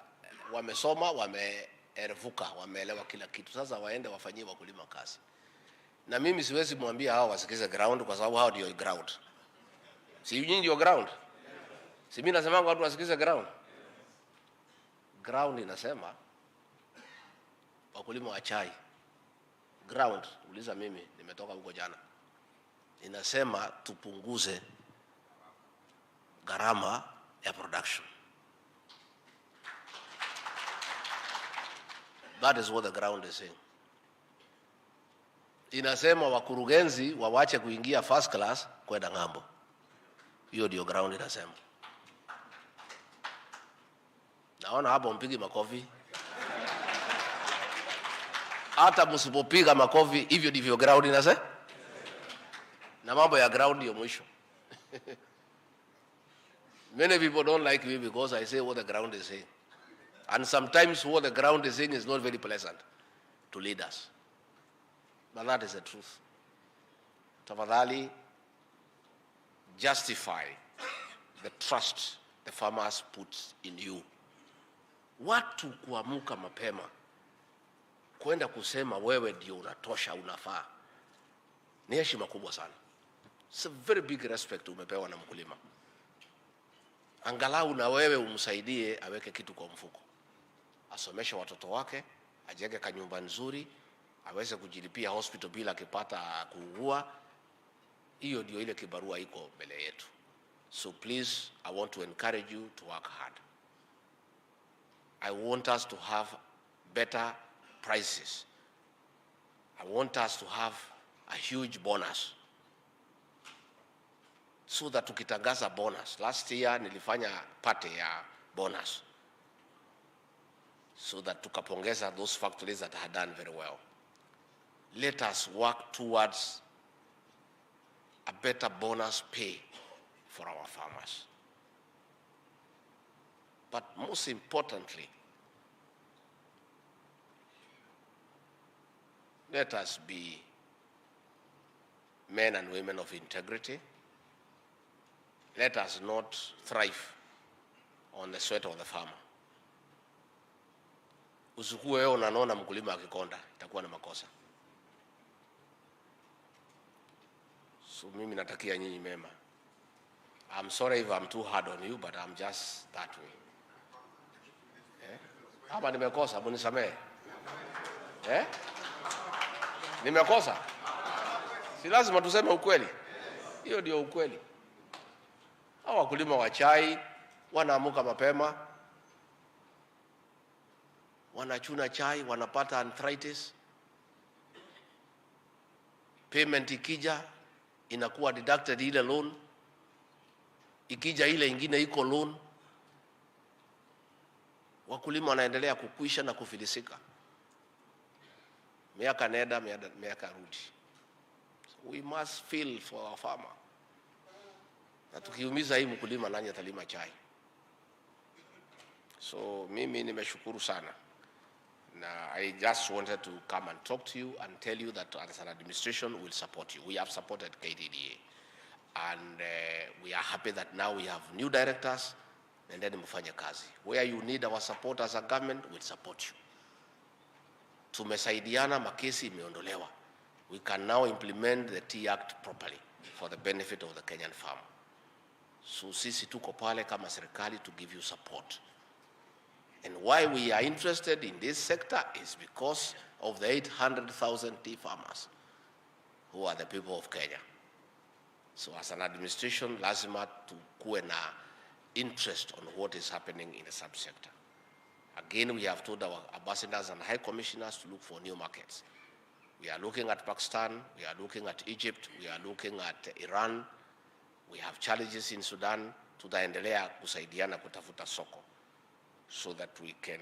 wamesoma, wameerevuka, wameelewa kila kitu. Sasa waende wafanyie wakulima kazi. Na mimi siwezi mwambia hao wasikize ground kwa sababu hao ndio ground. Si nyinyi ndio ground? Si mimi nasema watu wasikize ground. Ground inasema wakulima wa chai. Ground, uliza mimi, nimetoka huko jana. Inasema tupunguze gharama ya production. That is what the ground is saying. Inasema wakurugenzi wawache kuingia first class kwenda ng'ambo. Hiyo ndio ground inasema. Naona hapo mpigi makofi. Hata msipopiga makofi, hivyo ndivyo ground inasema. Na mambo ya ground ndio mwisho. Many people don't like me because I say what the ground is saying. And sometimes what the ground is saying is not very pleasant to leaders. But that is the truth. Tafadhali, justify the trust the farmers put in you. Watu kuamuka mapema, kwenda kusema wewe ndio unatosha, unafaa, ni heshima kubwa sana. It's a very big respect umepewa na mkulima. Angalau na wewe umsaidie aweke kitu kwa mfuko, asomeshe watoto wake, ajenge kanyumba nzuri, aweze kujilipia hospital bila akipata kuugua. Hiyo ndio ile kibarua iko mbele yetu. So please, I want to encourage you to work hard. I want us to have better prices. I want us to have a huge bonus, so that tukitangaza bonus. Last year nilifanya party ya bonus, so that tukapongeza those factories that had done very well. Let us work towards a better bonus pay for our farmers. But most importantly, let us be men and women of integrity. Let us not thrive on the sweat of the farmer. Usikuwe wewe unaona mkulima akikonda, itakuwa na makosa. So mimi natakia nyinyi mema. I'm sorry if I'm too hard on you, but I'm just that way. Hapa nimekosa, munisamehe. Nimekosa. Si lazima tuseme ukweli. Hiyo ndio ukweli. Hao wakulima wa chai wanaamuka mapema, wanachuna chai, wanapata arthritis. Payment ikija inakuwa deducted ile loan, ikija ile ingine iko loan. Wakulima wanaendelea kukwisha na kufilisika. Miaka nenda, miaka rudi. So we must feel for our farmer. Na tukiumiza hii mkulima, nani atalima chai? So mimi nimeshukuru sana. Now, I just wanted to come and talk to you and tell you that as an administration we'll support you. We have supported KTDA, and we are happy that now we have new directors, and then mfanye kazi. Where you need our support as a government, we'll support you. Tumesaidiana, makesi imeondolewa. We can now implement the Tea Act properly for the benefit of the Kenyan farmer. So sisi tuko pale kama serikali to give you support. And why we are interested in this sector is because of the 800,000 tea farmers who are the people of Kenya. So as an administration, lazima tukuwe na interest on what is happening in the subsector. Again, we have told our ambassadors and high commissioners to look for new markets. We are looking at Pakistan, we are looking at Egypt, we are looking at Iran. We have challenges in Sudan. Tutaendelea kusaidiana kutafuta soko, so that we can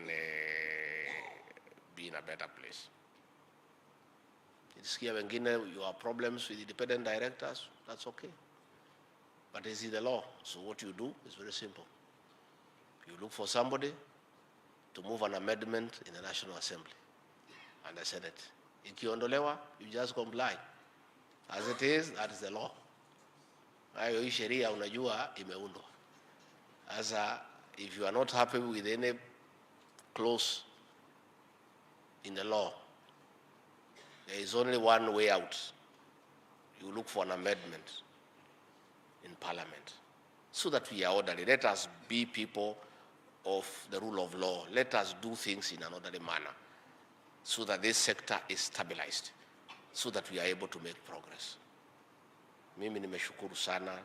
be in a better place. It's here wengine, you have problems with independent directors, that's okay. But this is the law, so what you do is very simple. You look for somebody to move an amendment in the National Assembly and the Senate. Ikiondolewa, you just comply. As it is, that is the law. Hayo hii sheria unajua imeundwa. If you are not happy with any clause in the law, there is only one way out. You look for an amendment in Parliament, so that we are orderly. Let us be people of the rule of law. Let us do things in an orderly manner, so that this sector is stabilized, so that we are able to make progress. Mimi nimeshukuru sana.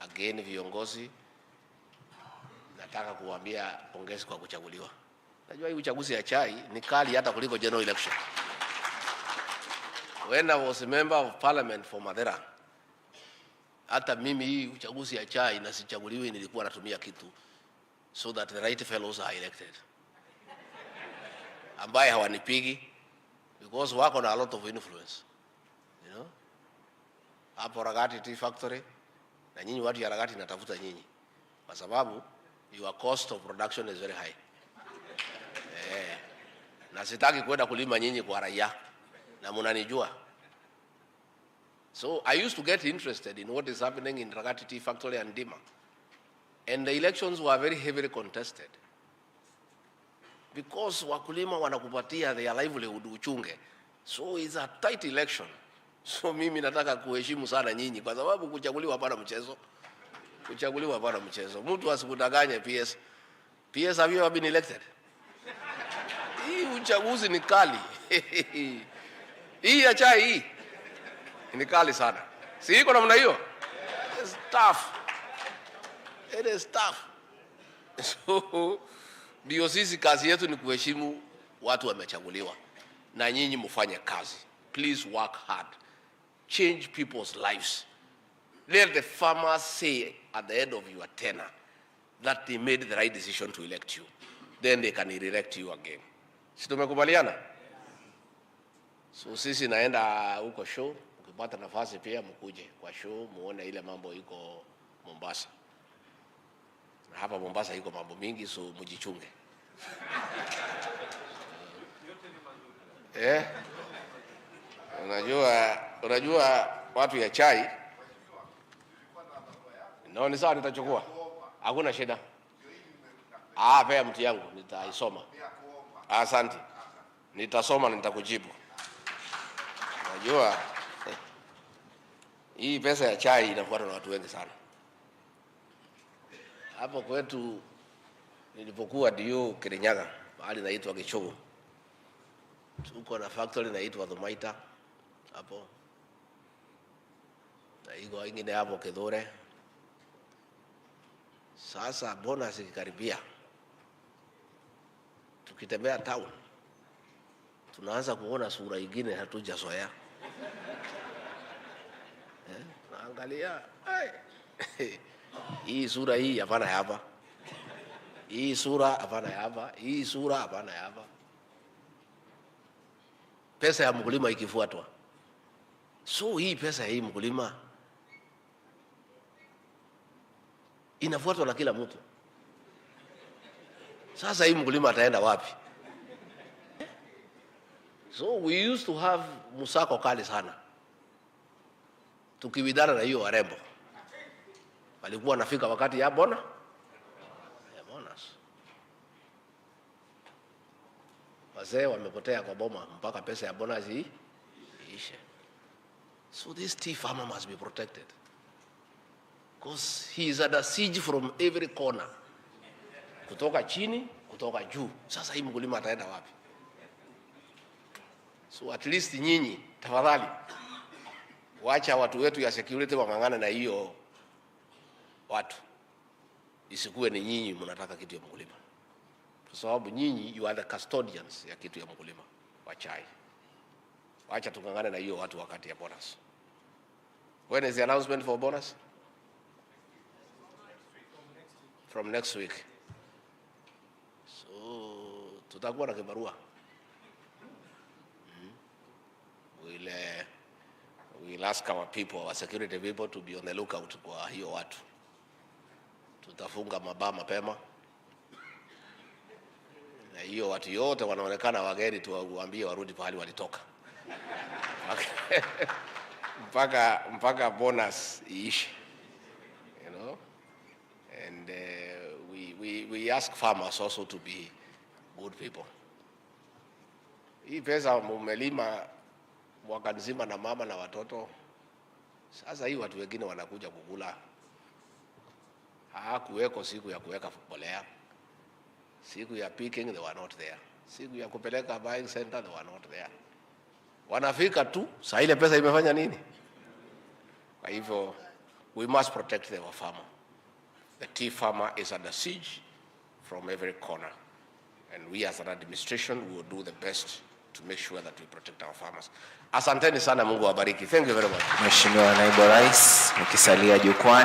Again, viongozi, nataka kuambia pongezi kwa kuchaguliwa. Najua hii uchaguzi ya chai ni kali hata kuliko general election. When I was a member of parliament for Madera, hata mimi hii uchaguzi ya chai na sichaguliwi nilikuwa natumia kitu, so that the right fellows are elected. Ambaye hawanipigi, because wako na a lot of influence. You know? Hapo Rigathi Tea Factory, Na nyinyi watu ya Rigathi natafuta nyinyi. Kwa sababu your cost of production is very high. Na sitaki kwenda kulima nyinyi kwa raia. Na mnanijua. So I used to get interested in what is happening in Rigathi Tea Factory and Dima. And the elections were very heavily contested. Because wakulima wanakupatia their livelihood uchunge. So it's a tight election. So mimi nataka kuheshimu sana nyinyi kwa sababu kuchaguliwa hapana mchezo. Kuchaguliwa hapana mchezo. Mtu asikudanganye PS. PS, have you ever been elected? Hii uchaguzi ni kali. Hii ya chai hii ni kali sana. Si iko namna hiyo? It's tough. It is tough. So ndio sisi kazi yetu ni kuheshimu watu wamechaguliwa. Na nyinyi mfanye kazi. Please work hard. Change people's lives. Let the farmers say at the end of your tenure that they made the right decision to elect you. Then they can re-elect you again. Si tumekubaliana? So sisi naenda huko show. Ukipata nafasi pia mkuje kwa show muone ile mambo iko Mombasa. Na hapa Mombasa iko mambo mingi, so mjichunge. Unajua watu ya chai. No, ni sawa nitachukua. Hakuna shida. Pea mti yangu nitaisoma. Asante. Nitasoma na nitakujibu. Unajua hii pesa ya chai inafuatwa na watu wengi sana. Hapo kwetu nilipokuwa dio Kirinyaga, mahali inaitwa Gichogo. Tuko na factory inaitwa Dhumaita hapo. Na iko ingine hapo Kedore. Sasa bonus ikikaribia, tukitembea town tunaanza kuona sura nyingine hatujazoea. Naangalia hii sura hii hapana hapa. Hii sura hapana hapa. Hii sura hapana hapa. Pesa ya mkulima ikifuatwa. So hii pesa hii mkulima inafuatwa na kila mtu. Sasa hii mkulima ataenda wapi? So we used to have musako kali sana. Tukiwidana na hiyo warembo. Walikuwa nafika wakati ya bonus. Wazee wamepotea kwa boma mpaka pesa ya bonus hii ishe. So this tea farmer must be protected. Because he is under siege from every corner. Kutoka chini, kutoka juu. Sasa hii mkulima ataenda wapi? So at least nyinyi, tafadhali, wacha watu wetu ya security wangangana na hiyo watu. Isikuwe ni nyinyi mnataka kitu ya mkulima. Kwa sababu nyinyi, you are the custodians ya kitu ya mkulima wa chai. Wacha tungangane na hiyo watu wakati ya bonus. When is the announcement for bonus? From next week. So tutakuwa na kibarua. We'll ask our people, our security people, to be on the lookout kwa hiyo watu. Tutafunga mabaa mapema. Na hiyo watu yote wanaonekana wageni tuwaambie warudi pahali walitoka. mpaka bonus iishe. You know? And we ask farmers also to be good people. Hii pesa mumelima mwaka nzima na mama na watoto. Sasa hii watu wengine wanakuja kukula. Hakuweko siku ya kuweka mbolea. Siku ya picking they were not there. Siku ya kupeleka buying center they were not there. Wanafika tu, saa ile pesa imefanya nini? Kwa hivyo we must protect our farmer. The tea farmer is under siege from every corner. And we as an administration will do the best to make sure that we protect our farmers. Asanteni sana, Mungu awabariki. Thank you very much. Mheshimiwa Naibu Rais, ukisalia jukwani.